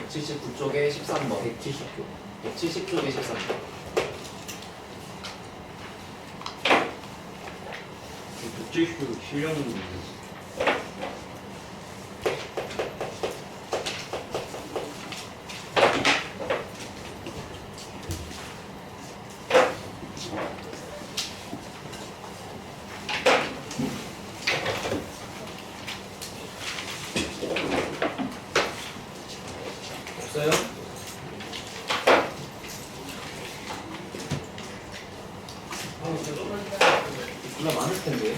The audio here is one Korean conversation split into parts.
179쪽에 13번. 170조. 170쪽에 13번. 170조 실력은 없어요? 누가 많을 텐데.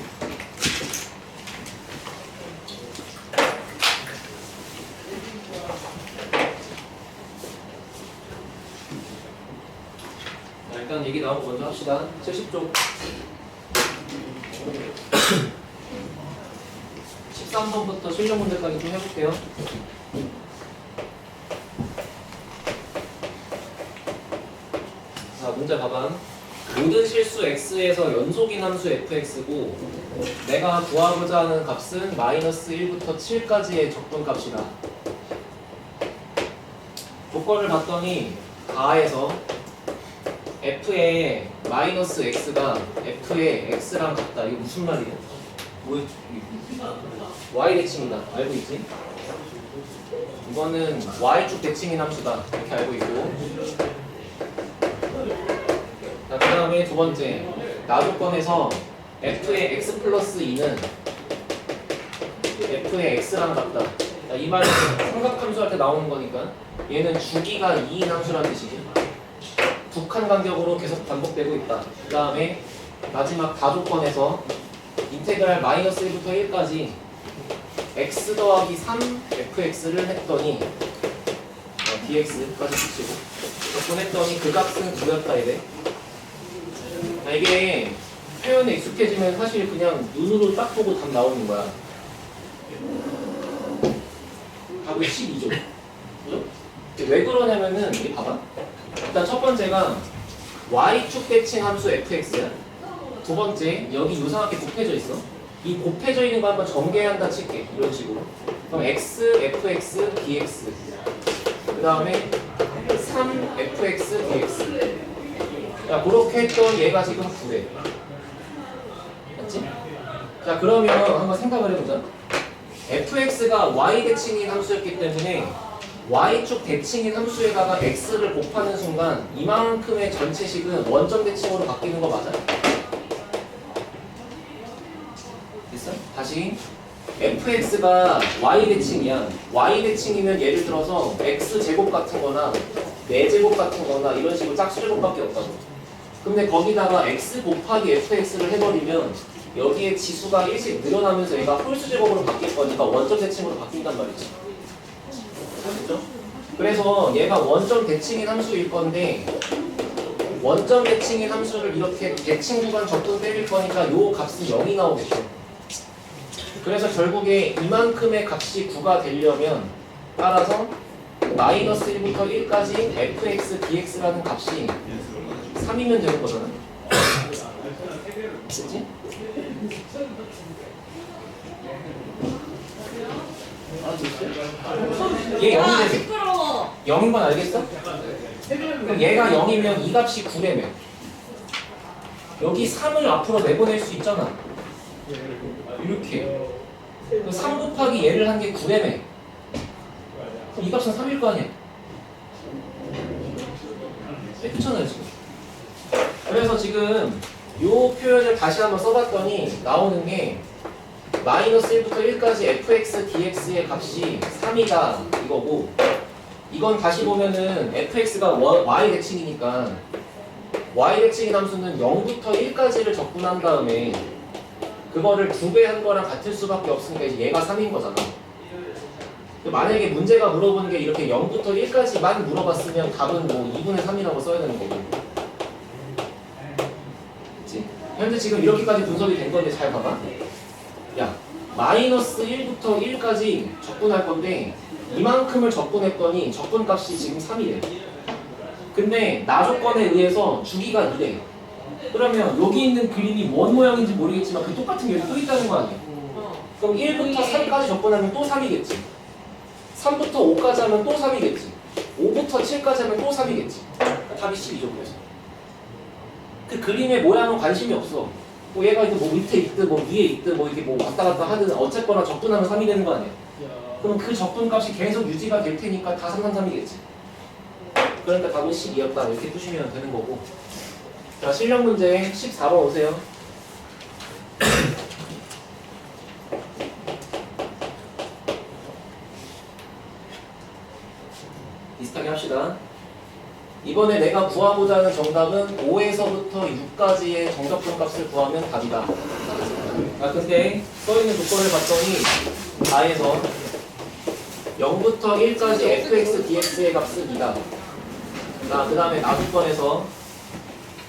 자, 일단 얘기 나오고 먼저 합시다. 70쪽 13번부터 실력 문제까지 좀 해볼게요. 자, 문제 봐봐. 모든 실수 x에서 연속인 함수 fx고 내가 구하고자 하는 값은 마이너스 1부터 7까지의 적분값이다. 조건을 봤더니 가에서 f의 마이너스 x가 f의 x랑 같다. 이거 무슨 말이야? 뭐였지? y 대칭이다. 알고 있지? 이거는 y축 대칭인 함수다. 이렇게 알고 있고, 자, 그 다음에 두 번째, 나조건에서 f의 x 플러스 2는 f의 x랑 같다. 자, 이 말은 삼각함수 할 때 나오는 거니까 얘는 주기가 2인 함수라는 뜻이지. 두 칸 간격으로 계속 반복되고 있다. 그 다음에 마지막 다조건에서 인테그랄 마이너스 1부터 1까지 x 더하기 3 fx를 했더니 dx까지 붙이고 했더니 그 값은 9였다 이래. 자, 이게 표현에 익숙해지면 사실 그냥 눈으로 딱 보고 답 나오는 거야. 답은 12죠. 그죠? 왜 그러냐면은 이게 봐봐. 일단 첫 번째가 y축 대칭 함수 fx야. 두 번째 여기 요상하게 곱해져 있어. 이 곱해져 있는 거 한번 전개한다 칠게. 이런 식으로. 그럼 x fx dx. 그 다음에 3 fx dx. 자, 그렇게 했던 얘가 지금 9래. 맞지? 자, 그러면 한번 생각을 해보자. fx가 y 대칭인 함수였기 때문에 y축 대칭인 함수에다가 x를 곱하는 순간 이만큼의 전체식은 원점 대칭으로 바뀌는 거 맞아? 됐어? 다시 fx가 y 대칭이야. y 대칭이면 예를 들어서 x제곱 같은 거나 4제곱 같은 거나 이런 식으로 짝수제곱밖에 없다고. 근데 거기다가 x 곱하기 fx를 해버리면 여기에 지수가 1씩 늘어나면서 얘가 홀수제곱으로 바뀔 거니까 원점 대칭으로 바뀐단 말이지. 그렇죠? 그래서 얘가 원점 대칭인 함수일 건데 원점 대칭인 함수를 이렇게 대칭 구간 적분 때릴 거니까 요 값은 0이 나오겠죠. 그래서 결국에 이만큼의 값이 9가 되려면 따라서 마이너스 1부터 1까지 fx dx라는 값이 3이면 되는 거잖아. 그치? 얘 0이 되지? 0인 건 알겠어? 그럼 얘가 0이면 이 값이 9래며 여기 3을 앞으로 내보낼 수 있잖아. 이렇게 3 곱하기 얘를 한 게 9래며 그럼 이 값은 3일 거 아니야? 그렇잖아요 지금. 그래서 지금 요 표현을 다시 한번 써봤더니 나오는 게 마이너스 1부터 1까지 fx dx의 값이 3이다 이거고, 이건 다시 보면은 fx가 y 대칭이니까 y 대칭인 함수는 0부터 1까지를 적분한 다음에 그거를 2배 한 거랑 같을 수밖에 없으니까 이제 얘가 3인 거잖아. 만약에 문제가 물어보는 게 이렇게 0부터 1까지만 물어봤으면 답은 뭐 2분의 3이라고 써야 되는 거고. 그치? 현재 지금 이렇게까지 분석이 된 건데 잘 봐봐. 야, 마이너스 1부터 1까지 적분할 건데 이만큼을 적분했더니 적분값이 지금 3이래. 근데 나 조건에 의해서 주기가 2래. 그러면 여기 있는 그림이 뭔 모양인지 모르겠지만 그 똑같은 게 여기 또 있다는 거 아니야? 그럼 1부터 3까지 적분하면 또 3이겠지. 3부터 5까지 하면 또 3이겠지. 5부터 7까지 하면 또 3이겠지. 그러니까 답이 12죠. 그래서 그 그림의 모양은 관심이 없어. 뭐 얘가 이제 뭐 밑에 있든 뭐 위에 있든 뭐 이렇게 뭐 왔다 갔다 하든 어쨌거나 적분하면 3이 되는 거 아니야. 그럼 그 적분값이 계속 유지가 될 테니까 다 3, 3, 3이겠지. 그러니까 답은 12였다 이렇게 푸시면 되는 거고. 자, 실력 문제 14번 오세요. 비슷하게 합시다. 이번에 내가 구하고자 하는 정답은 5에서부터 6까지의 정적분 값을 구하면 답이다. 아 근데 써있는 조건을 봤더니 다에서 0부터 1까지 fx, dx의 값은 2다. 그 다음에 나조건에서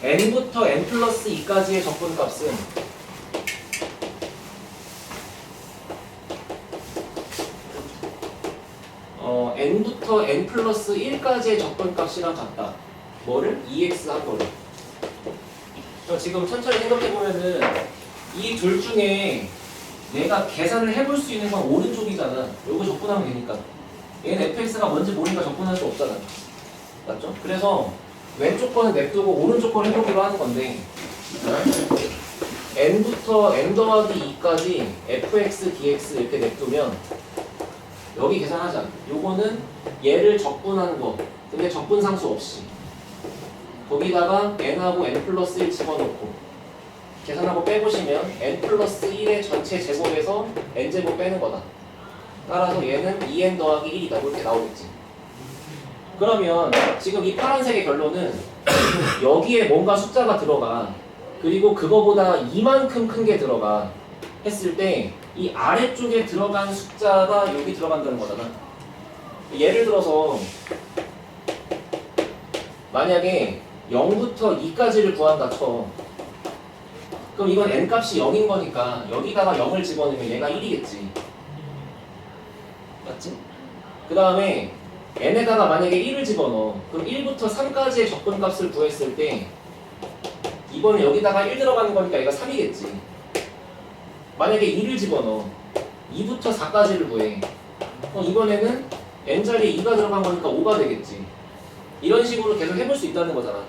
n부터 n 플러스 2까지의 적분 값은 n부터 n 플러스 1까지의 적분 값이랑 같다. 뭐를? 2x 한 거를. 지금 천천히 생각해보면은 이 둘 중에 내가 계산을 해볼 수 있는 건 오른쪽이잖아. 요거 적분하면 되니까. 얘는 fx가 뭔지 모르니까 적분할 수 없잖아. 맞죠? 그래서 왼쪽 거는 냅두고 오른쪽 거를 해보기로 하는 건데 n부터 n 더하기 2까지 fx, dx 이렇게 냅두면 여기 계산하자. 요거는 얘를 적분하는 거. 근데 적분상수 없이 거기다가 n하고 n 플러스 1 집어넣고 계산하고 빼보시면 n 플러스 1의 전체 제곱에서 n제곱 빼는 거다. 따라서 얘는 2n 더하기 1이다. 이렇게 나오겠지. 그러면 지금 이 파란색의 결론은 여기에 뭔가 숫자가 들어가. 그리고 그거보다 이만큼 큰 게 들어가. 했을 때 이 아래쪽에 들어간 숫자가 여기 들어간다는 거잖아. 예를 들어서 만약에 0부터 2까지를 구한다 쳐. 그럼 이건 n값이 0인 거니까 여기다가 0을 집어넣으면 얘가 1이겠지. 맞지? 그 다음에 n에다가 만약에 1을 집어넣어. 그럼 1부터 3까지의 적분값을 구했을 때 이번에 여기다가 1 들어가는 거니까 얘가 3이겠지. 만약에 2를 집어넣어. 2부터 4까지를 구해. 이번에는 n자리에 2가 들어간 거니까 5가 되겠지. 이런 식으로 계속 해볼 수 있다는 거잖아.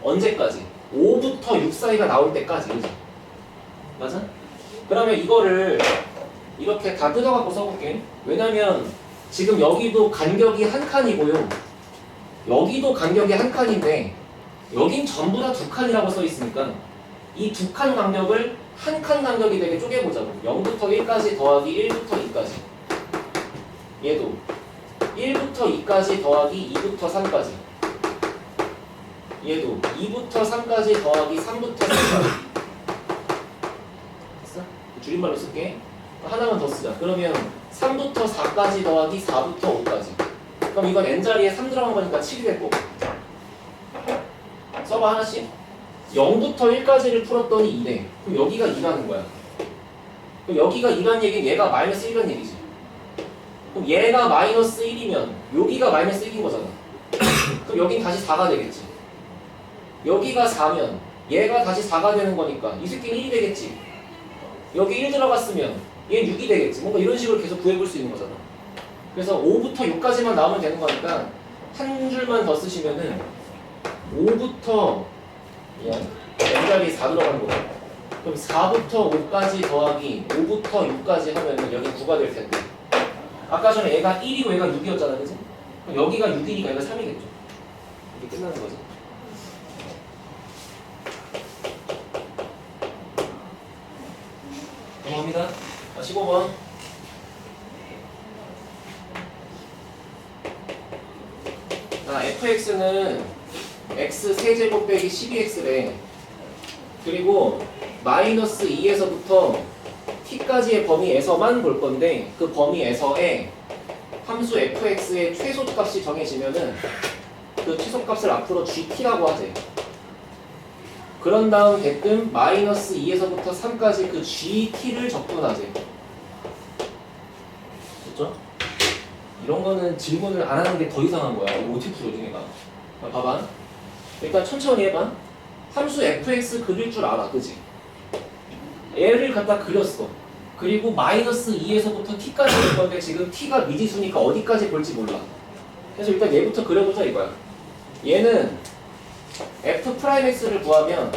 언제까지? 5부터 6 사이가 나올 때까지. 그지? 맞아? 그러면 이거를 이렇게 다 뜯어갖고 써볼게. 왜냐면 지금 여기도 간격이 한 칸이고요. 여기도 간격이 한 칸인데 여긴 전부 다 두 칸이라고 써 있으니까 이 두 칸 간격을 한 칸 간격이 되게 쪼개보자고. 0부터 1까지 더하기 1부터 2까지. 얘도 1부터 2까지 더하기 2부터 3까지. 얘도 2부터 3까지 더하기 3부터 4까지. 됐어? 줄임말로 쓸게. 하나만 더 쓰자. 그러면 3부터 4까지 더하기 4부터 5까지. 그럼 이건 n자리에 3 들어간 거니까 7이 될 거고. 써봐 하나씩. 0부터 1까지를 풀었더니 2래. 그럼 여기가 2라는 거야. 그럼 여기가 2란 얘기는 얘가 마이너스 1란 얘기지. 그럼 얘가 마이너스 1이면 여기가 마이너스 1인 거잖아. 그럼 여긴 다시 4가 되겠지. 여기가 4면 얘가 다시 4가 되는 거니까 이 새끼는 1이 되겠지. 여기 1 들어갔으면 얘 6이 되겠지. 뭔가 이런 식으로 계속 구해볼 수 있는 거잖아. 그래서 5부터 6까지만 나오면 되는 거니까 한 줄만 더 쓰시면은 5부터 n자리에 4 들어가는 거고. 그럼 4부터 5까지 더하기 5부터 6까지 하면은 여기 9가 될 텐데. 아까 전에 얘가 1이고 얘가 6이었잖아, 그지? 그럼 여기가 6이니까 얘가 3이겠죠. 이렇게 끝나는 거지. 넘어갑니다. 15번. 자, fx는 x 세제곱 빼기 12x래. 그리고 마이너스 2에서부터 t까지의 범위에서만 볼 건데 그 범위에서의 함수 fx의 최소값이 정해지면은 그 최소값을 앞으로 gt라고 하지. 그런 다음 대뜸 마이너스 2에서부터 3까지 그 gt를 적분하지. 됐죠? 이런 거는 질문을 안 하는 게 더 이상한 거야. 이거 어떻게 풀어줘 얘가. 봐봐. 일단 천천히 해봐. 함수 fx 그릴 줄 알아, 그지? 얘를 갖다 그렸어. 그리고 마이너스 2에서부터 t까지 볼 건데 지금 t가 미지수니까 어디까지 볼지 몰라. 그래서 일단 얘부터 그려보자 이거야. 얘는 f'x를 구하면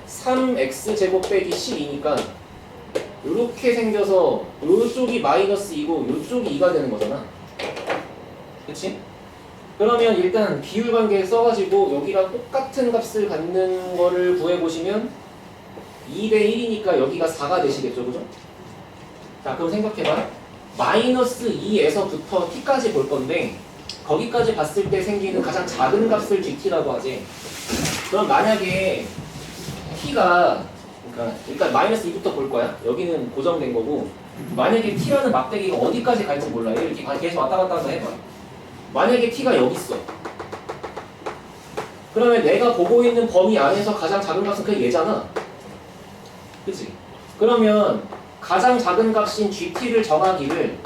3x 제곱 빼기 12니까 이렇게 생겨서 이쪽이 마이너스 2고 이쪽이 2가 되는 거잖아. 그치? 그러면 일단 비율관계 써가지고 여기랑 똑같은 값을 갖는 거를 구해보시면 2대 1이니까 여기가 4가 되시겠죠, 그죠? 자, 그럼 생각해봐. 마이너스 2에서부터 t까지 볼 건데 거기까지 봤을 때 생기는 가장 작은 값을 gt라고 하지. 그럼 만약에 t가 그러니까 일단 마이너스 2부터 볼 거야. 여기는 고정된 거고 만약에 t라는 막대기가 어디까지 갈지 몰라. 이렇게 계속 왔다 갔다 해봐. 만약에 t가 여기 있어. 그러면 내가 보고 있는 범위 안에서 가장 작은 값은 그냥 얘잖아. 그치? 그러면 가장 작은 값인 gt를 정하기를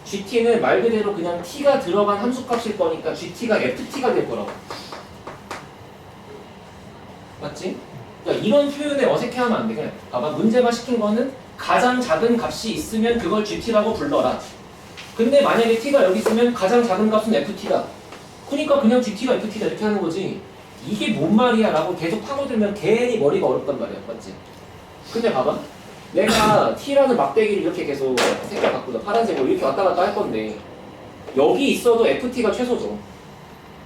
gt는 말 그대로 그냥 t가 들어간 함수값일 거니까 gt가 ft가 될 거라고. 맞지? 그러니까 이런 표현에 어색해하면 안 돼. 그냥 봐봐. 문제가 시킨 거는 가장 작은 값이 있으면 그걸 gt라고 불러라. 근데 만약에 t가 여기 있으면 가장 작은 값은 ft다. 그러니까 그냥 gt가 ft다 이렇게 하는 거지. 이게 뭔 말이야 라고 계속 파고들면 괜히 머리가 어렵단 말이야. 맞지? 근데 봐봐. 내가 t라는 막대기를 이렇게 계속 색깔 바꾸자. 파란색으로 이렇게 왔다 갔다 할 건데 여기 있어도 ft가 최소죠.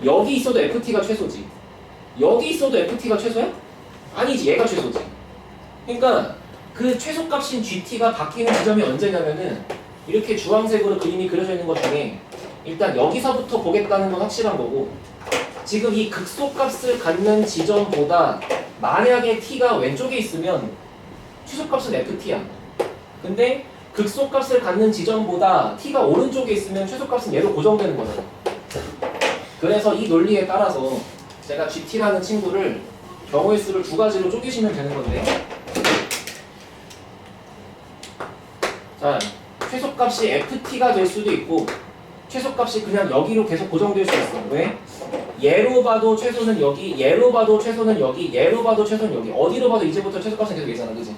여기 있어도 ft가 최소지. 여기 있어도 ft가 최소야? 아니지. 얘가 최소지. 그러니까 그 최소값인 gt가 바뀌는 지점이 언제냐면은 이렇게 주황색으로 그림이 그려져 있는 것 중에 일단 여기서부터 보겠다는 건 확실한 거고 지금 이 극소값을 갖는 지점보다 만약에 t가 왼쪽에 있으면 최소값은 ft야. 근데 극소값을 갖는 지점보다 t가 오른쪽에 있으면 최소값은 얘로 고정되는 거잖아. 그래서 이 논리에 따라서 제가 gt라는 친구를 경우의 수를 두 가지로 쪼개시면 되는 건데 자, 최소값이 ft가 될 수도 있고 최소값이 그냥 여기로 계속 고정될 수 있어. 왜? 얘로 봐도 최소는 여기, 얘로 봐도 최소는 여기, 얘로 봐도 최소는 여기. 어디로 봐도 이제부터 최소값은 계속 얘잖아. 그지?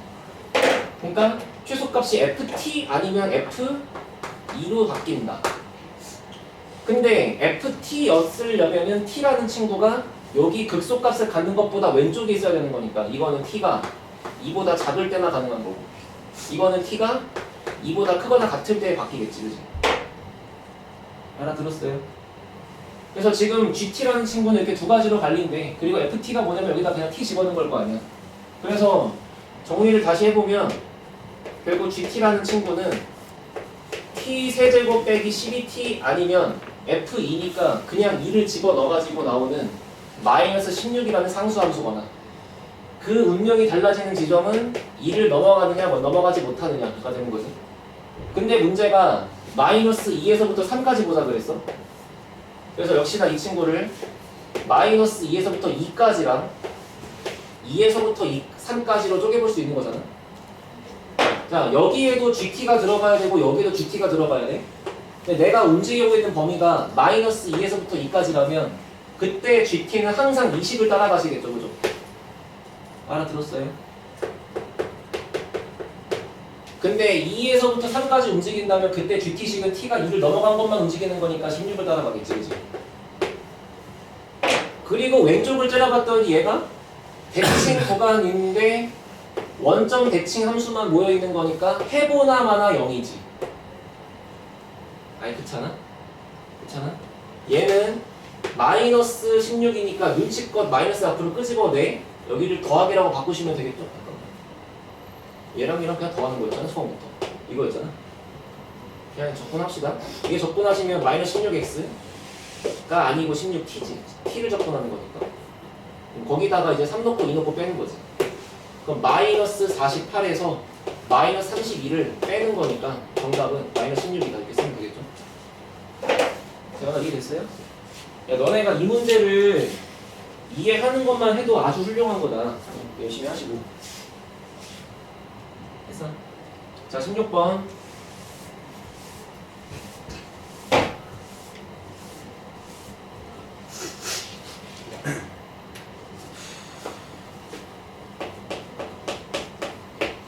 그러니까 최소값이 ft 아니면 f2로 바뀐다. 근데 ft였으려면은 t라는 친구가 여기 극소값을 갖는 것보다 왼쪽에 있어야 되는 거니까 이거는 t가 2보다 작을 때나 가능한 거고 이거는 t가 2보다 크거나 같을 때 바뀌겠지. 그지? 알아들었어요? 그래서 지금 gt라는 친구는 이렇게 두 가지로 갈린대. 그리고 ft가 뭐냐면 여기다 그냥 t 집어넣은 걸 거 아니야. 그래서 정리를 다시 해보면 결국 gt라는 친구는 t 세제곱 빼기 12t 아니면 f2니까 그냥 2를 집어넣어가지고 나오는 마이너스 16이라는 상수함수거나 그 운명이 달라지는 지점은 2를 넘어가느냐 넘어가지 못하느냐가 되는 거지. 근데 문제가 마이너스 2에서부터 3까지 보자 그랬어. 그래서 역시나 이 친구를 마이너스 2에서부터 2까지랑 2에서부터 3까지로 쪼개볼 수 있는 거잖아. 자, 여기에도 gt가 들어가야 되고 여기에도 gt가 들어가야 돼. 근데 내가 움직이고 있는 범위가 마이너스 2에서부터 2까지라면 그때 gt는 항상 20을 따라가시겠죠. 그죠? 알아들었어요? 근데 2에서부터 3까지 움직인다면 그때 gt식은 t가 2를 넘어간 것만 움직이는 거니까 16을 따라가겠지. 그지? 그리고 왼쪽을 째려봤더니 얘가 대칭 구간인데 원점 대칭 함수만 모여있는 거니까 해보나 마나 0이지. 아니 그렇잖아? 그렇잖아? 얘는 마이너스 16이니까 눈치껏 마이너스 앞으로 끄집어내 여기를 더하기라고 바꾸시면 되겠죠? 얘랑 얘랑 그냥 더하는 거였잖아. 처음부터 이거였잖아. 그냥 적분합시다. 이게 적분하시면 마이너스 16x가 아니고 16t지. t를 적분하는 거니까 거기다가 이제 3 넣고 2 넣고 빼는 거지. 그럼 마이너스 48에서 마이너스 32를 빼는 거니까 정답은 마이너스 16이다 이렇게 쓰면 되겠죠. 대화가 이해됐어요? 야, 너네가 이 문제를 이해하는 것만 해도 아주 훌륭한 거다. 열심히 하시고 했어? 자, 16번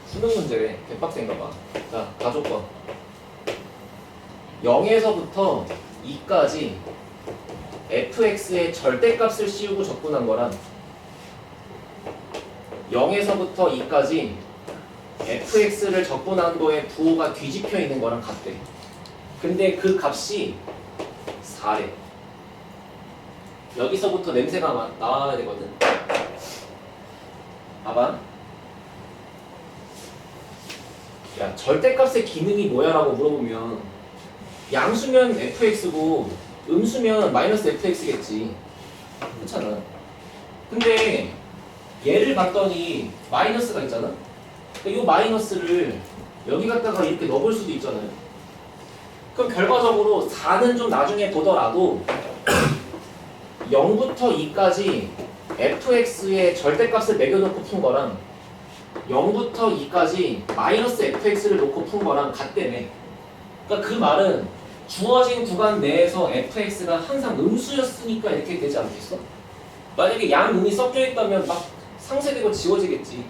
수능 문제래. 개빡센가 봐. 자, 가조건 0에서부터 2까지 fx의 절대값을 씌우고 접근한 거랑 0에서부터 2까지 fx를 접근한 거에 부호가 뒤집혀 있는 거랑 같대. 근데 그 값이 4래. 여기서부터 냄새가 나와야 되거든. 봐봐. 야, 절대값의 기능이 뭐야? 라고 물어보면 양수면 fx고 음수면 마이너스 fx겠지. 그렇잖아. 근데 얘를 봤더니 마이너스가 있잖아. 이 마이너스를 여기 갖다가 이렇게 넣어볼 수도 있잖아요. 그럼 결과적으로 4는 좀 나중에 보더라도 0부터 2까지 fx의 절대값을 매겨놓고 푼 거랑 0부터 2까지 마이너스 fx를 놓고 푼 거랑 같다며. 그러니까 그 말은 주어진 구간 내에서 fx가 항상 음수였으니까 이렇게 되지 않겠어? 만약에 양음이 섞여 있다면 막 상쇄되고 지워지겠지.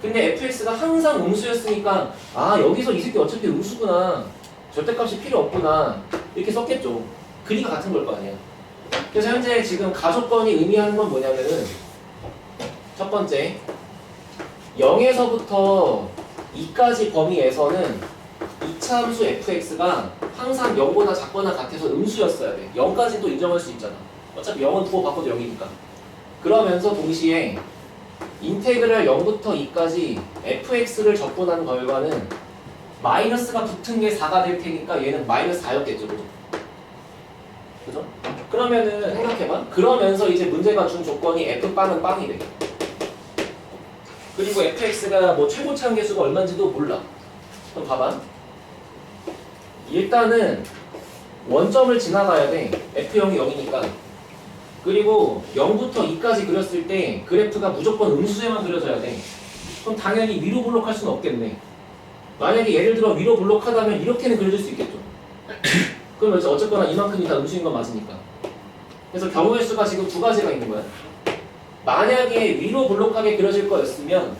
근데 fx가 항상 음수였으니까 아, 여기서 이 새끼 어차피 음수구나, 절대값이 필요 없구나, 이렇게 썼겠죠. 그리가 같은 걸 거 아니야. 그래서 현재 지금 가조건이 의미하는 건 뭐냐면은 첫 번째 0에서부터 2까지 범위에서는 이차함수 fx가 항상 0보다 작거나 같아서 음수였어야 돼. 0까지 또 인정할 수 있잖아. 어차피 0은 부호 바꿔도 0이니까. 그러면서 동시에 인테그랄 0부터 2까지 fx를 접근한 결과는 마이너스가 붙은 게 4가 될 테니까 얘는 마이너스 4였겠죠. 그죠? 그러면은 생각해봐. 그러면서 이제 문제가 준 조건이 f빵은 빵이래. 그리고 fx가 뭐 최고 차항계수가 얼마인지도 몰라. 그럼 봐봐. 일단은 원점을 지나가야 돼. f0이 0이니까. 그리고 0부터 2까지 그렸을 때 그래프가 무조건 음수에만 그려져야 돼. 그럼 당연히 위로 블록할 수는 없겠네. 만약에 예를 들어 위로 블록하다면 이렇게는 그려질 수 있겠죠. 그러면 어쨌거나 이만큼이 다 음수인 건 맞으니까. 그래서 경우의 수가 지금 두 가지가 있는 거야. 만약에 위로 블록하게 그려질 거였으면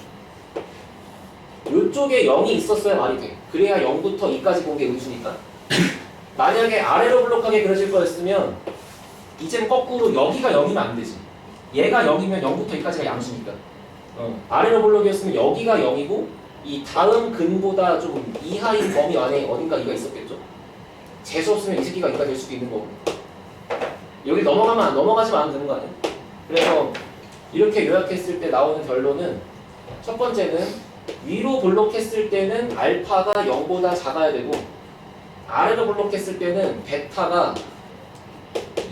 이쪽에 0이 있었어야 말이 돼. 그래야 0부터 2까지 본 게 음수니까. 만약에 아래로 블록하게 그려질 거였으면 이제는 거꾸로 여기가 0이면 안 되지. 얘가 0이면 0부터 2까지가 양수니까. 아래로 블록이었으면 여기가 0이고 이 다음 근보다 좀 이하인 범위 안에 어딘가 2가 있었겠죠. 재수 없으면 이 새끼가 2가 될 수도 있는 거고. 여기 넘어가지만 않으면 되는 거 아니야? 그래서 이렇게 요약했을 때 나오는 결론은 첫 번째는 위로 블록했을 때는 알파가 0보다 작아야 되고 아래로 블록했을 때는 베타가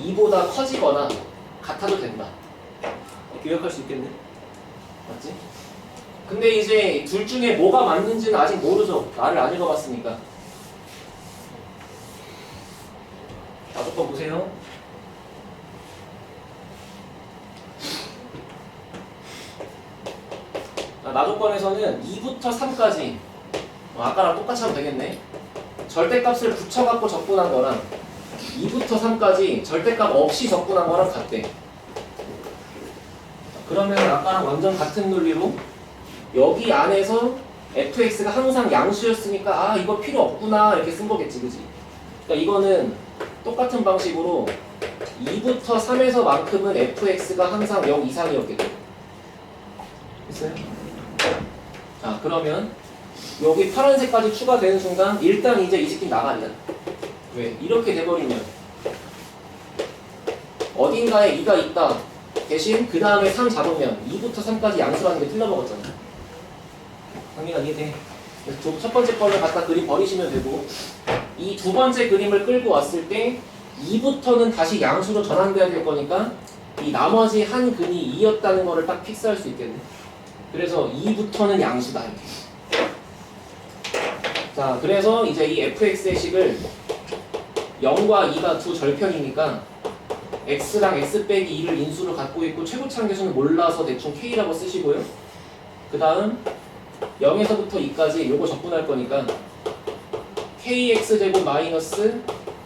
2보다 커지거나 같아도 된다. 이렇게 요약할 수 있겠네? 맞지? 근데 이제 둘 중에 뭐가 맞는지는 아직 모르죠. 나를 안 읽어봤으니까. 나조건 보세요. 나조건에서는 2부터 3까지 아까랑 똑같이 하면 되겠네. 절대값을 붙여갖고 접근한 거랑 2부터 3까지 절대값 없이 접근한 거랑 같대. 그러면 아까랑 완전 같은 논리로 여기 안에서 fx가 항상 양수였으니까 아, 이거 필요 없구나 이렇게 쓴 거겠지, 그지? 그러니까 이거는 똑같은 방식으로 2부터 3에서만큼은 fx가 항상 0 이상이었겠죠. 됐어요? 자, 그러면 여기 파란색까지 추가되는 순간 일단 이제 이 새끼 나가리야. 왜? 이렇게 돼버리면 어딘가에 2가 있다. 대신 그 다음에 3 잡으면 2부터 3까지 양수라는 게 틀려먹었잖아. 강민아 이해돼? 그래서 첫 번째 걸로 갖다 그림 버리시면 되고 이 두 번째 그림을 끌고 왔을 때 2부터는 다시 양수로 전환돼야 될 거니까 이 나머지 한 근이 2였다는 거를 딱 픽스할 수 있겠네. 그래서 2부터는 양수다 이렇게. 자, 그래서 이제 이 fx의 식을 0과 2가 두 절편이니까 x랑 x 빼기 2를 인수로 갖고 있고 최고차항계수는 몰라서 대충 k라고 쓰시고요. 그 다음 0에서부터 2까지 요거 적분할 거니까 kx제곱 마이너스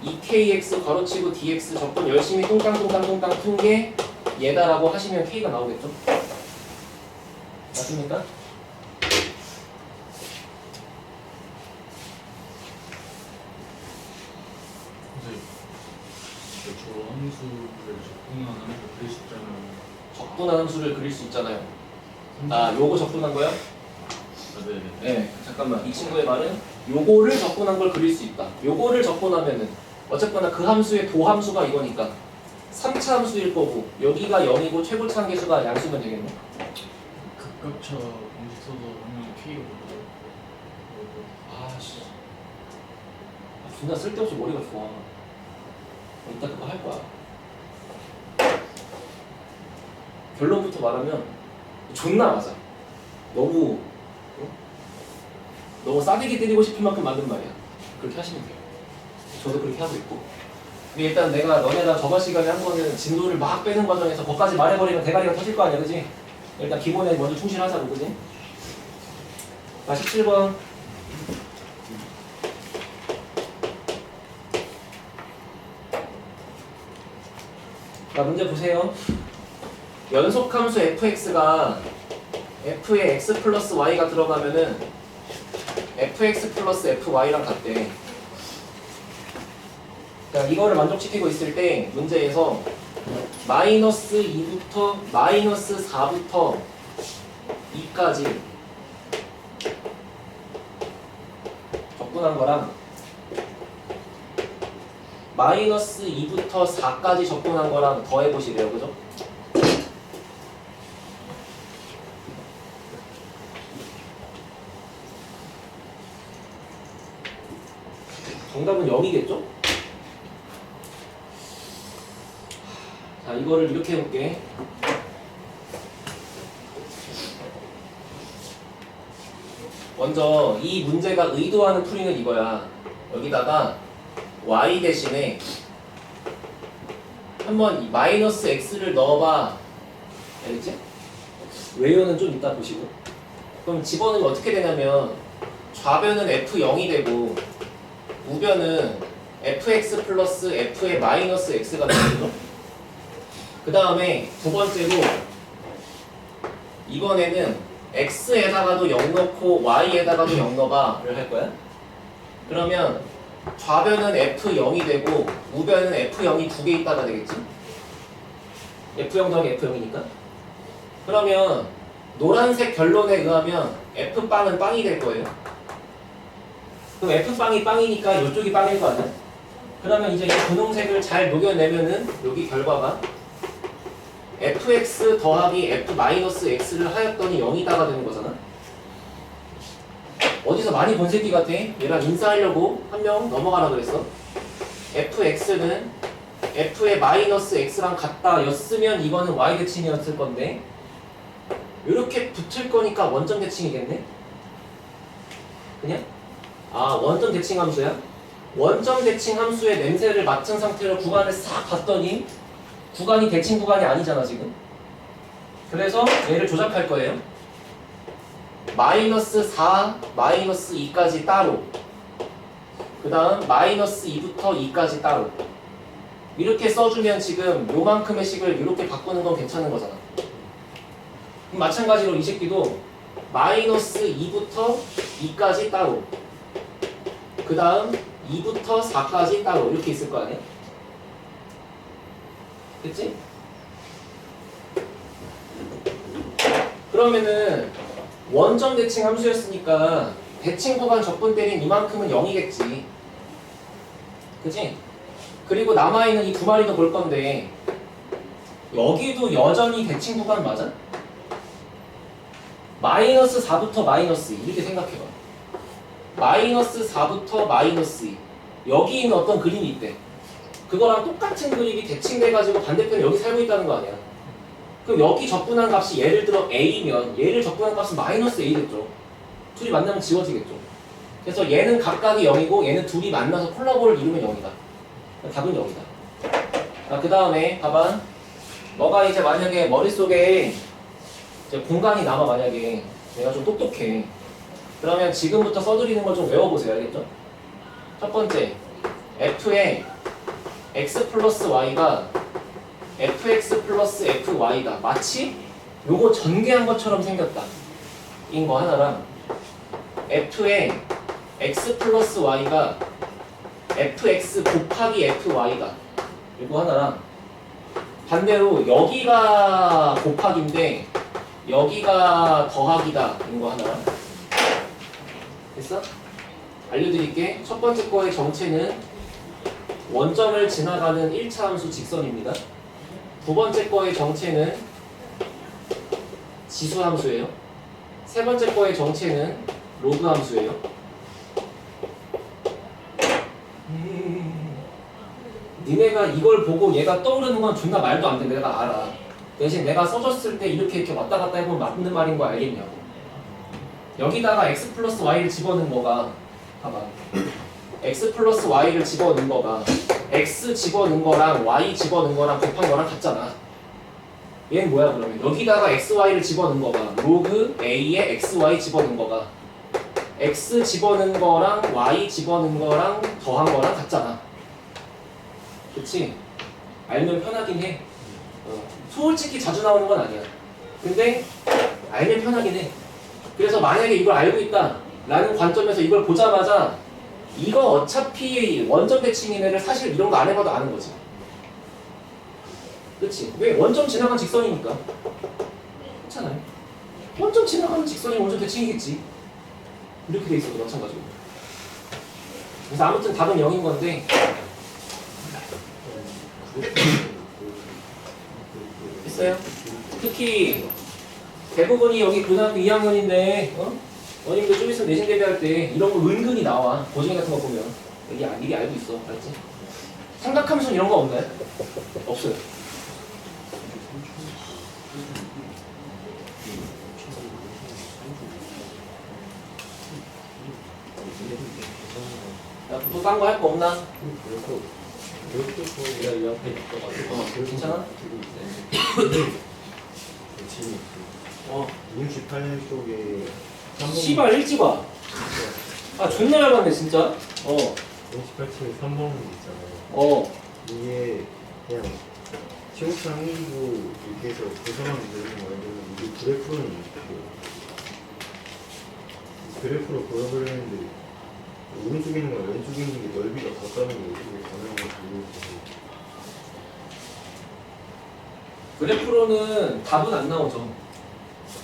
2kx 괄호치고 dx 적분 열심히 뚱땅뚱땅뚱땅 푼 게 얘다라고 하시면 k가 나오겠죠? 맞습니까? 선생님 저 함수를 적분한 함수 그릴 수 있잖아요. 적분한 함수를 그릴 수 있잖아요. 아, 요거 적분한 거야? 네네. 네, 잠깐만. 이 친구의 말은 요거를 적분한 걸 그릴 수 있다. 요거를 적분하면은 어쨌거나 그 함수의 도함수가 이거니까 3차 함수일 거고 여기가 0이고 최고차 한계수가 양수면 되겠네. 극값차 공식 써서 하면 K가 아씨, 존나 쓸데없이 머리가 좋아. 이따 그거 할 거야. 결론부터 말하면 존나 맞아. 너무 싸대기 때리고 싶은 만큼 만든 말이야. 그렇게 하시면 돼요. 저도 그렇게 하고 있고. 근데 일단 내가 너네가 저번 시간에 한 거는 진도를 막 빼는 과정에서 거기까지 말해버리면 대가리가 터질 거 아니야, 그지? 일단 기본에 먼저 충실하자고, 그지? 자, 17번. 자, 문제 보세요. 연속함수 fx가 f에 x 플러스 y가 들어가면은 fx 플러스 fy랑 같대. 그러니까 이거를 만족시키고 있을 때 문제에서 마이너스 2부터 마이너스 4부터 2까지 적분한 거랑 마이너스 2부터 4까지 적분한 거랑 더해보시래요. 그죠? 정답은 0이겠죠? 자, 이거를 이렇게 해볼게. 먼저 이 문제가 의도하는 풀이는 이거야. 여기다가 y 대신에 한번 이 마이너스 x를 넣어봐. 알겠지? 외우는 좀 이따 보시고. 그럼 집어넣으면 어떻게 되냐면 좌변은 f0이 되고 우변은 fx 플러스 f의 마이너스 x가 되거든요. 그 다음에 두 번째로 이번에는 x에다가도 0 넣고 y에다가도 0 넣어봐를 할 거야. 그러면 좌변은 f0이 되고 우변은 f0이 두 개 있다가 되겠지? f0 더하기 f0이니까. 그러면 노란색 결론에 의하면 f빵은 빵이 될 거예요. 그럼 f빵이 빵이니까 이쪽이 빵일 거 아니야? 그러면 이제 이 분홍색을 잘 녹여내면은 여기 결과가 fx 더하기 f 마이너스 x를 하였더니 0이다가 되는 거잖아. 어디서 많이 본 새끼 같아? 얘랑 인사하려고 한 명 넘어가라 그랬어. fx는 f의 마이너스 x랑 같다 였으면 이거는 y 대칭이었을 건데 이렇게 붙을 거니까 원점 대칭이겠네? 그냥? 아, 원점 대칭 함수야? 원점 대칭 함수의 냄새를 맡은 상태로 구간을 싹 봤더니 구간이 대칭 구간이 아니잖아 지금. 그래서 얘를 조작할 거예요. 마이너스 4, 마이너스 2까지 따로, 그 다음 마이너스 2부터 2까지 따로 이렇게 써주면 지금 요만큼의 식을 이렇게 바꾸는 건 괜찮은 거잖아. 그럼 마찬가지로 이 새끼도 마이너스 2부터 2까지 따로, 그 다음 2부터 4까지 따로 이렇게 있을 거 아니야? 그치? 그러면은 원점 대칭 함수였으니까 대칭 구간 적분 때린 이만큼은 0이겠지. 그치? 그리고 남아있는 이 두 마리도 볼 건데 여기도 여전히 대칭 구간 맞아? 마이너스 4부터 마이너스 2 이렇게 생각해봐. 마이너스 4부터 마이너스 2 여기 있는 어떤 그림이 있대. 그거랑 똑같은 그림이 대칭돼가지고 반대편에 여기 살고 있다는 거 아니야. 그럼 여기 적분한 값이 예를 들어 a면 얘를 적분한 값은 마이너스 a겠죠. 둘이 만나면 지워지겠죠. 그래서 얘는 각각이 0이고 얘는 둘이 만나서 콜라보를 이루면 0이다. 답은 0이다. 자, 그 다음에 봐봐. 너가 이제 만약에 머릿속에 이제 공간이 남아. 만약에 내가 좀 똑똑해. 그러면 지금부터 써드리는 걸 좀 외워보세요. 알겠죠? 첫 번째, f의 x 플러스 y가 fx 플러스 fy다. 마치 요거 전개한 것처럼 생겼다. 인 거 하나랑 f의 x 플러스 y가 fx 곱하기 fy다. 이거 하나랑 반대로 여기가 곱하기인데 여기가 더하기다 이거 하나랑 됐어? 알려드릴게. 첫 번째 거의 정체는 원점을 지나가는 1차 함수 직선입니다. 두 번째 거의 정체는 지수 함수예요. 세 번째 거의 정체는 로그 함수예요. 니네가 이걸 보고 얘가 떠오르는 건 존나 말도 안 돼. 내가 알아. 대신 내가 써줬을 때 이렇게 왔다 갔다 해보면 맞는 말인 거 알겠냐고. 여기다가 x 플러스 y를 집어넣은 거가 봐봐. x 플러스 y를 집어넣은 거가 x 집어넣은 거랑 y 집어넣은 거랑 곱한 거랑 같잖아. 얘는 뭐야 그러면? 여기다가 xy를 집어넣은 거가 로그 a에 xy 집어넣은 거가 x 집어넣은 거랑 y 집어넣은 거랑 더한 거랑 같잖아. 그치? 알면 편하긴 해. 솔직히 자주 나오는 건 아니야. 근데 알면 편하긴 해. 그래서 만약에 이걸 알고 있다 라는 관점에서 이걸 보자마자 이거 어차피 원점 대칭인 애를 사실 이런 거 안 해봐도 아는 거지. 그치? 왜? 원점 지나간 직선이니까. 그렇잖아요. 원점 지나가는 직선이 원점 대칭이겠지. 이렇게 돼 있어도 마찬가지고. 그래서 아무튼 답은 0인 건데 있어요? 특히 대부분이 여기 고등학교 2학년인데 원님도 좀 있으면 내신 대비할 때 이런 거 은근히 나와. 고증 같은 거 보면 여기 미리 알고 있어. 알았지? 삼각함수는 이런 거 없나요? 없어요. 야, 또 딴 거 할 거 없나? 괜찮아? 68쪽에 씨발 일찍 와. 아 존나 얇았네 진짜. 58층에 3번 있잖아요. 이게 그냥 시국상 한기고 이렇게 해서 구성하면 되는 거 아니면 이게 그래프로는 있고 그래프로 보여드리는데 오른쪽에 있는 거랑 왼쪽에 있는 게 넓이가 같다는 게 어떻게 가능한지 모르겠어요. 그래프로는 답은 안 나오죠.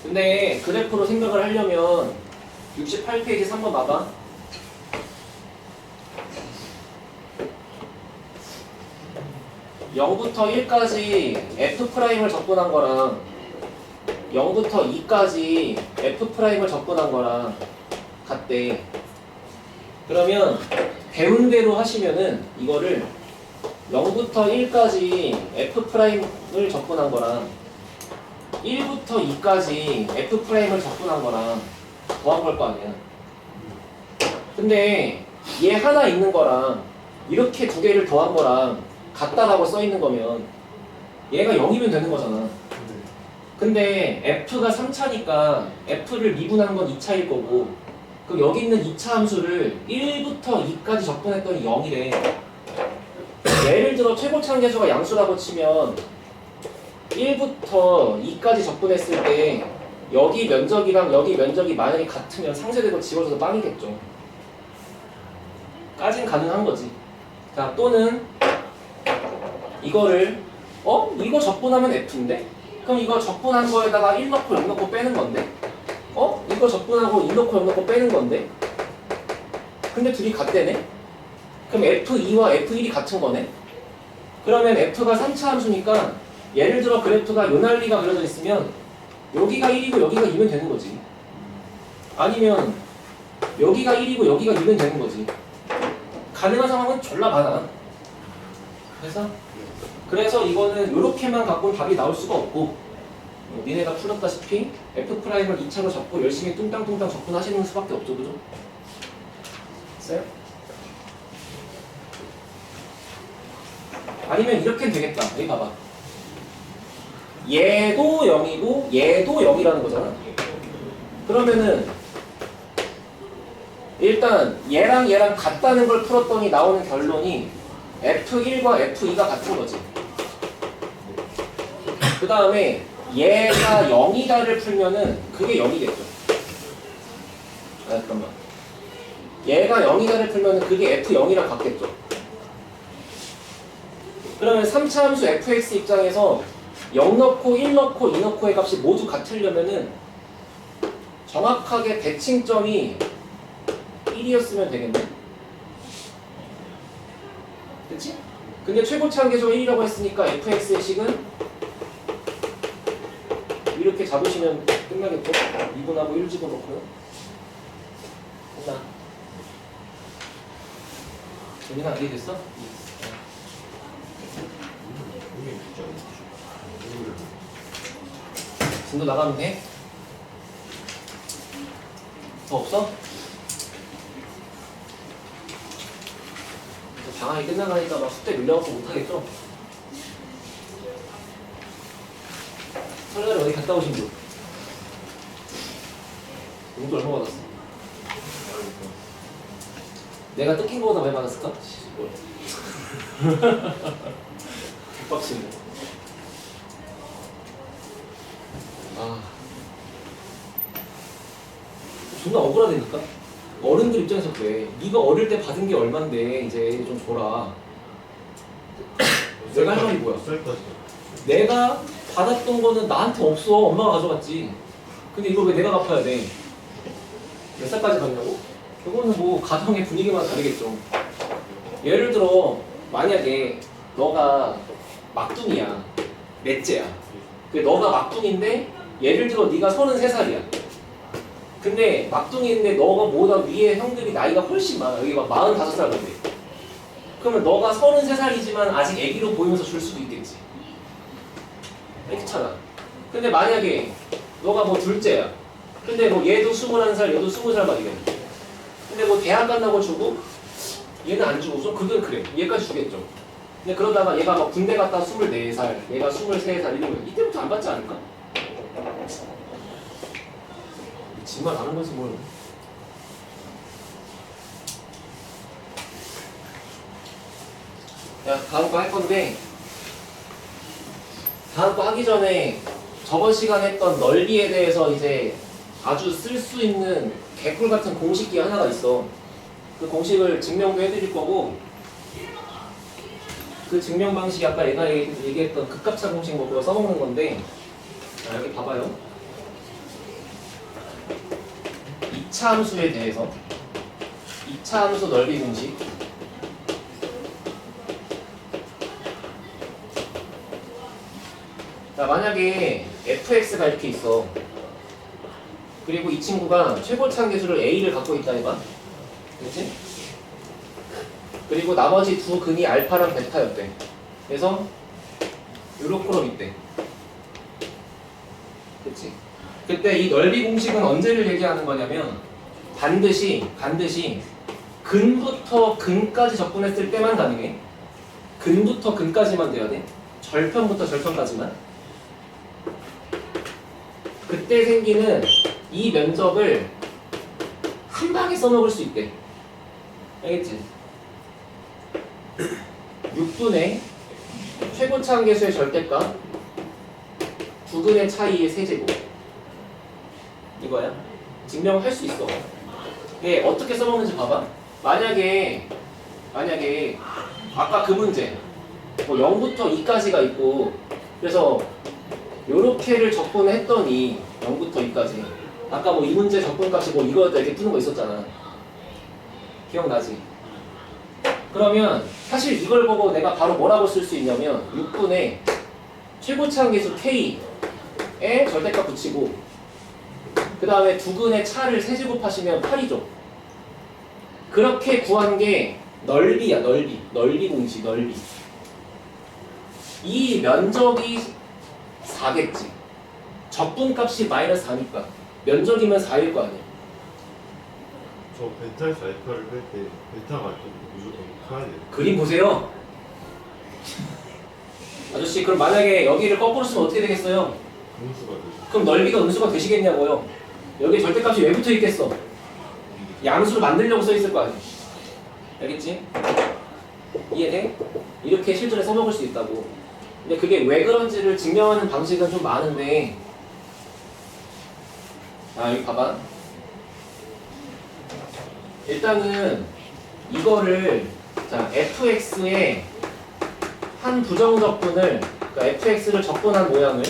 근데 그래프로 생각을 하려면 68페이지 3번 봐봐. (0부터 1까지) f'을 접근한 거랑 0부터 2까지 f'을 접근한 거랑 같대. 그러면 배운 대로 하시면은 이거를 0부터 1까지 f'을 접근한 거랑 1부터 2까지 f'을 접근한 거랑 더한 걸 거 아니야. 근데 얘 하나 있는 거랑 이렇게 두 개를 더한 거랑 같다라고 써 있는 거면 얘가 0이면 되는 거잖아. 근데 f가 3차니까 f를 미분한 건 2차일 거고 그럼 여기 있는 2차 함수를 1부터 2까지 접근했더니 0이래. 예를 들어 최고차 계수가 양수라고 치면 1부터 2까지 접근했을 때 여기 면적이랑 여기 면적이 만약에 같으면 상쇄되고 지워져서 빵이겠죠. 까진 가능한 거지. 자, 또는 이거를 이거 접근하면 F인데? 그럼 이거 접근한 거에다가 1 넣고 0 넣고 빼는 건데? 이거 접근하고 2 넣고 0 넣고 빼는 건데? 근데 둘이 같대네? 그럼 F2와 F1이 같은 거네? 그러면 F가 3차 함수니까 예를 들어 그래프가 요 난리가 그려져 있으면 여기가 1이고 여기가 2면 되는 거지. 아니면 여기가 1이고 여기가 2면 되는 거지. 가능한 상황은 졸라 많아. 그래서 이거는 이렇게만 갖고는 답이 나올 수가 없고 니네가 풀었다시피 F'을 2차로 잡고 열심히 뚱땅뚱땅 접근하시는 수밖에 없죠. 그죠? 됐어요? 아니면 이렇게 되겠다. 여기 봐봐. 얘도 0이고 얘도 0이라는 거잖아. 그러면은 일단 얘랑 얘랑 같다는 걸 풀었더니 나오는 결론이 F1과 F2가 같은 거지. 그 다음에 얘가 0이다를 풀면은 그게 0이겠죠. 잠깐만. 얘가 0이다를 풀면은 그게 F0이랑 같겠죠. 그러면 3차 함수 fx 입장에서 0 넣고 1 넣고 2 넣고의 값이 모두 같으려면은 정확하게 대칭점이 1이었으면 되겠네. 그치? 근데 최고치 한계수가 1이라고 했으니까 fx의 식은 이렇게 잡으시면 끝나겠죠? 2분하고 1 집어넣고요. 끝나. 재민아 이해됐어? 진도 나가면 돼? 더 없어? 방학이 끝나가니까 막 숙제 밀려갖고 못하겠죠? 설날에 어디 갔다 오신 분? 용돈 얼마 받았어? 내가 뜯긴 거보다 많이 받았을까? 개빡치네. 아, 존나 억울하다니까? 어른들 입장에서 그래. 네가 어릴 때 받은 게 얼만데 이제 좀 줘라. 내가 할 말이 뭐야? 내가 받았던 거는 나한테 없어. 엄마가 가져갔지. 근데 이걸 왜 내가 갚아야 돼? 몇 살까지 갚냐고? 그거는 뭐 가정의 분위기만 다르겠죠. 예를 들어 만약에 너가 막둥이야. 넷째야. 너가 막둥인데 예를 들어 네가 33살이야. 근데 막둥이인데 너가 보다 위에 형들이 나이가 훨씬 많아. 여기 막 45살 같아. 그러면 너가 33살이지만 아직 애기로 보이면서 줄 수도 있겠지. 그렇잖아. 근데 만약에 너가 뭐 둘째야. 근데 뭐 얘도 21살, 얘도 20살 말이야. 근데 뭐 대학 간다고 주고 얘는 안 주고 좀 그건 그래. 얘까지 주겠죠. 근데 그러다가 얘가 막 군대 갔다 24살, 얘가 23살 이러면 이때부터 안 받지 않을까? 정말 아는 거지 뭘. 야, 다음 거 할 건데 다음 거 하기 전에 저번 시간에 했던 넓이에 대해서 이제 아주 쓸 수 있는 개꿀 같은 공식이 하나가 있어. 그 공식을 증명도 해드릴 거고 그 증명 방식이 아까 얘가 얘기했던 극값차 공식 뭐 그거 써먹는 건데 자, 여기 봐봐요. 2차 함수에 대해서 2차 함수 넓이 공식 자 만약에 fx가 이렇게 있어. 그리고 이 친구가 최고치 한계수를 a를 갖고 있다 해봐. 그렇지? 그리고 나머지 두 근이 알파랑 베타였대. 그래서 요렇게로 있대. 그치? 그때 이 넓이 공식은 언제를 얘기하는 거냐면 반드시 근부터 근까지 접근했을 때만 가능해. 근부터 근까지만 돼야 돼. 절편부터 절편까지만. 그때 생기는 이 면적을 한 방에 써먹을 수 있대. 알겠지? 6분의 최고치 한계수의 절대값 두 근의 차이의 세제곱 이거야. 증명할 수 있어. 이게 어떻게 써먹는지 봐봐. 만약에 아까 그 문제 뭐 0부터 2까지가 있고 그래서 요렇게를 접근했더니 0부터 2까지 아까 뭐 이 문제 접근값이 뭐 이거였다 이렇게 푸는 거 있었잖아. 기억나지? 그러면 사실 이걸 보고 내가 바로 뭐라고 쓸 수 있냐면 6분의 최고치 한계수 k에 절대값 붙이고 그 다음에 두 근의 차를 세제곱하시면 8이죠. 그렇게 구한 게 넓이야. 넓이 공식 넓이. 이 면적이 4겠지. 적분값이 마이너스 4니까 면적이면 4일 거 아니야. 저 베타에서 알파를 뺄 때 베타가 좀 무조건 커야 돼요. 그림 보세요. 아저씨 그럼 만약에 여기를 거꾸로 쓰면 어떻게 되겠어요? 음수가 되죠. 그럼 넓이가 음수가 되시겠냐고요. 여기 절대값이 왜 붙어 있겠어? 양수를 만들려고 써 있을 거 아니야. 알겠지? 이해돼? 이렇게 실전에 써먹을 수 있다고. 근데 그게 왜 그런지를 증명하는 방식은 좀 많은데 여기 봐봐. 일단은 이거를 자 fx에 한 부정적분을 그러니까 fx를 적분한 모양을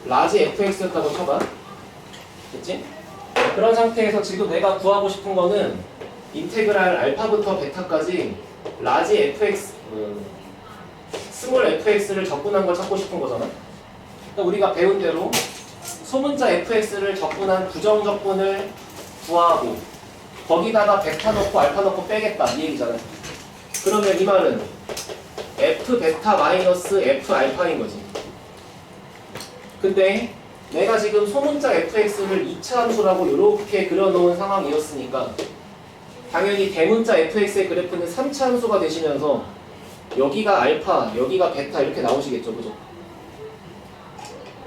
라지 fx였다고 쳐봐. 됐지? 그런 상태에서 지금 내가 구하고 싶은 거는 인테그랄 알파부터 베타까지 라지 fx 스몰 fx를 적분한 걸 찾고 싶은 거잖아. 그러니까 우리가 배운 대로 소문자 fx를 적분한 부정적분을 구하고 거기다가 베타 넣고 알파 넣고 빼겠다 이 얘기잖아. 그러면 이 말은 f 베타 마이너스 f 알파인 거지. 근데 내가 지금 소문자 fx를 2차 함수라고 이렇게 그려놓은 상황이었으니까 당연히 대문자 fx의 그래프는 3차 함수가 되시면서 여기가 알파, 여기가 베타 이렇게 나오시겠죠, 그죠?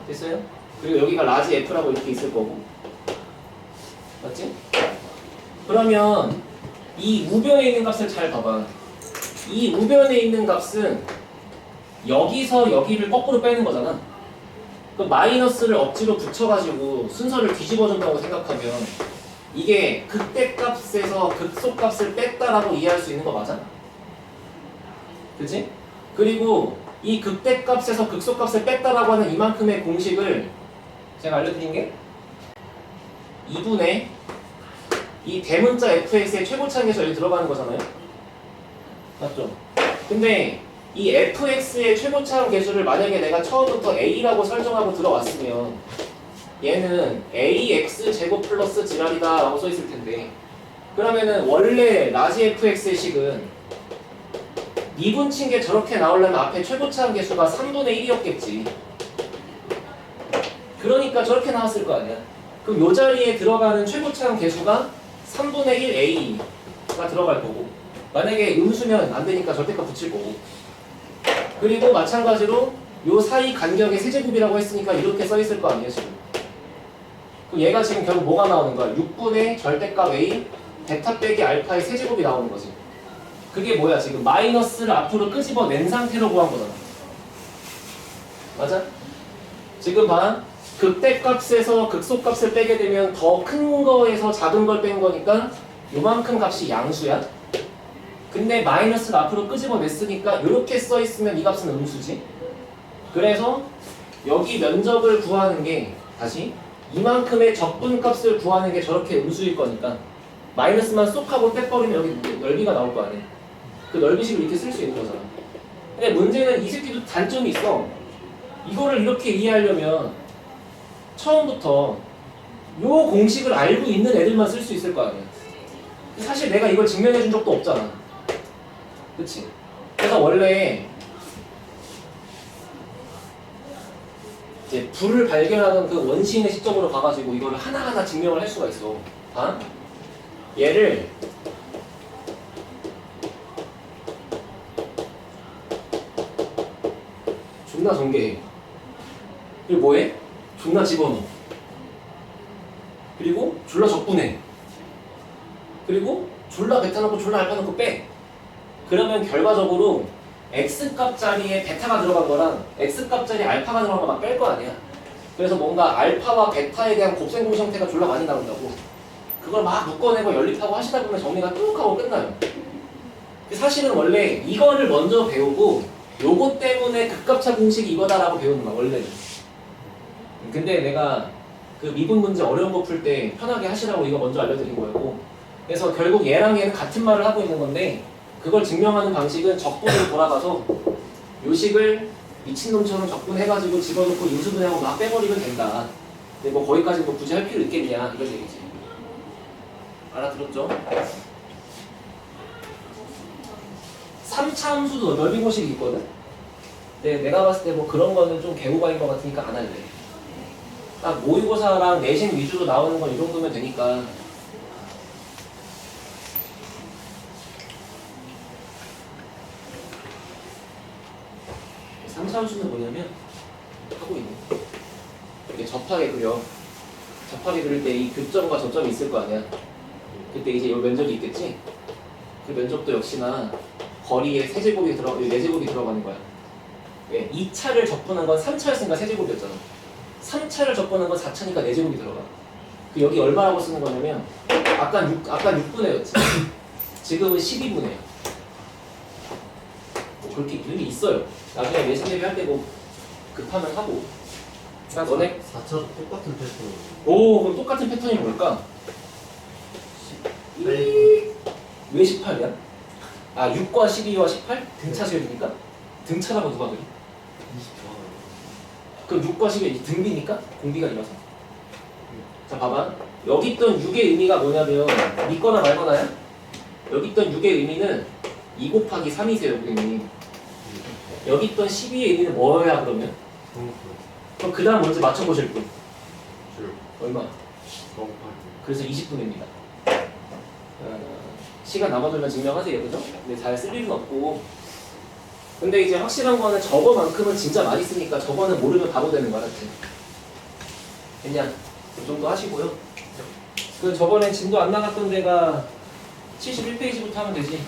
됐어요? 그리고 여기가 라지 f라고 이렇게 있을 거고, 맞지? 그러면 이 우변에 있는 값을 잘 봐봐. 이 우변에 있는 값은 여기서 여기를 거꾸로 빼는 거잖아. 그 마이너스를 억지로 붙여가지고 순서를 뒤집어준다고 생각하면 이게 극대값에서 극소값을 뺐다라고 이해할 수 있는 거 맞아? 그치? 그리고 이 극대값에서 극소값을 뺐다라고 하는 이만큼의 공식을 제가 알려드린 게 2분의 이 대문자 fx의 최고차항 계수 여기 들어가는 거잖아요? 맞죠? 근데 이 fx의 최고차항 계수를 만약에 내가 처음부터 a라고 설정하고 들어왔으면 얘는 ax 제곱 플러스 지랄이다 라고 써있을 텐데 그러면은 원래 라지 fx의 식은 미분친 게 저렇게 나오려면 앞에 최고차항 계수가 3분의 1이었겠지. 그러니까 저렇게 나왔을 거 아니야. 그럼 요 자리에 들어가는 최고차항 계수가 3분의 1 a가 들어갈 거고 만약에 음수면 안 되니까 절대값 붙일 거고 그리고 마찬가지로 요 사이 간격의 세제곱이라고 했으니까 이렇게 써 있을 거 아니에요 지금. 그럼 얘가 지금 결국 뭐가 나오는 거야? 6분의 절대값 a 베타 빼기 알파의 세제곱이 나오는 거지. 그게 뭐야? 지금 마이너스를 앞으로 끄집어낸 상태로 구한 거잖아. 맞아? 지금 봐. 극대값에서 극소값을 빼게 되면 더 큰 거에서 작은 걸 뺀 거니까 요만큼 값이 양수야. 근데 마이너스를 앞으로 끄집어냈으니까 이렇게 써있으면 이 값은 음수지. 그래서 여기 면적을 구하는 게 다시 이만큼의 적분값을 구하는 게 저렇게 음수일 거니까 마이너스만 쏙 하고 빼버리면 여기 넓이가 나올 거 아니야. 그 넓이식을 이렇게 쓸 수 있는 거잖아. 근데 문제는 이 새끼도 단점이 있어. 이거를 이렇게 이해하려면 처음부터 요 공식을 알고 있는 애들만 쓸 수 있을 거 아니야. 사실 내가 이걸 증명해 준 적도 없잖아. 그치? 그래서 원래 이제 불을 발견하던 그 원시인의 시점으로 가가지고 이거를 하나하나 증명을 할 수가 있어. 아? 얘를 존나 전개해. 그리고 뭐해? 존나 집어넣어. 그리고 졸라 적분해. 그리고 졸라 베타 넣고 졸라 알파 넣고 빼. 그러면 결과적으로 x값짜리에 베타가 들어간 거랑 x값짜리 알파가 들어간 거 막 뺄 거 아니야. 그래서 뭔가 알파와 베타에 대한 곱셈 공식 형태가 졸라 많이 나온다고. 그걸 막 묶어내고 연립하고 하시다 보면 정리가 뚝 하고 끝나요. 사실은 원래 이거를 먼저 배우고 요거 때문에 극값차 공식이 이거다라고 배우는 거야 원래는. 근데 내가 그 미분 문제 어려운 거 풀 때 편하게 하시라고 이거 먼저 알려드린 거였고 그래서 결국 얘랑 얘는 같은 말을 하고 있는 건데 그걸 증명하는 방식은 적분으로 돌아가서 요식을 미친놈처럼 적분해가지고 집어넣고 인수분해하고 막 빼버리면 된다. 근데 뭐 거기까지 뭐 굳이 할 필요 있겠냐 이런 얘기지. 알아들었죠? 3차 함수도 넓이 공식이 있거든? 근데 내가 봤을 때 뭐 그런 거는 좀 개우가인 것 같으니까 안 할래. 딱 모의고사랑 내신 위주로 나오는 건 이 정도면 되니까. 함수는 뭐냐면 하고 있는 이렇게 접하게 그려. 접하게 그릴 때 이 교점과 저점이 있을 거 아니야. 그때 이제 이 면적이 있겠지. 그 면적도 역시나 거리에 세제곱이 들어, 4제곱이 들어가는 거야. 왜? 2차를 적분한 건 3차였으니까 세제곱이었잖아. 3차를 적분한 건 4차니까 4제곱이 들어가. 그 여기 얼마라고 쓰는 거냐면 아까 6분의였지. 지금은 12분의야. 그렇게 이름이 있어요. 나중에 내신 대비 할 때 뭐 급하면 하고. 자, 너네 4차도 똑같은 패턴. 그럼 똑같은 패턴이 뭘까? 왜 18이야? 6과 12와 18? 등차 수열이니까? 등차라고 누가 그래? 24. 그럼 6과 12가 등비니까? 공비가 이라서. 자, 봐봐. 여기 있던 6의 의미가 뭐냐면 믿거나 말거나야? 여기 있던 6의 의미는 2 곱하기 3이세요, 고객님. 여기 있던 12의 의미는 뭐야, 그러면? 그럼 그 다음 먼저 맞춰보실 분. 얼마? 그래서 20분입니다. 시간 남아돌면 증명하세요, 그죠? 근데 잘 쓸 일은 없고. 근데 이제 확실한 거는 저거만큼은 진짜 많이 쓰니까 저거는 모르면 바로 되는 거 알았지? 그냥 이 정도 하시고요. 그 저번에 진도 안 나갔던 데가 71페이지부터 하면 되지.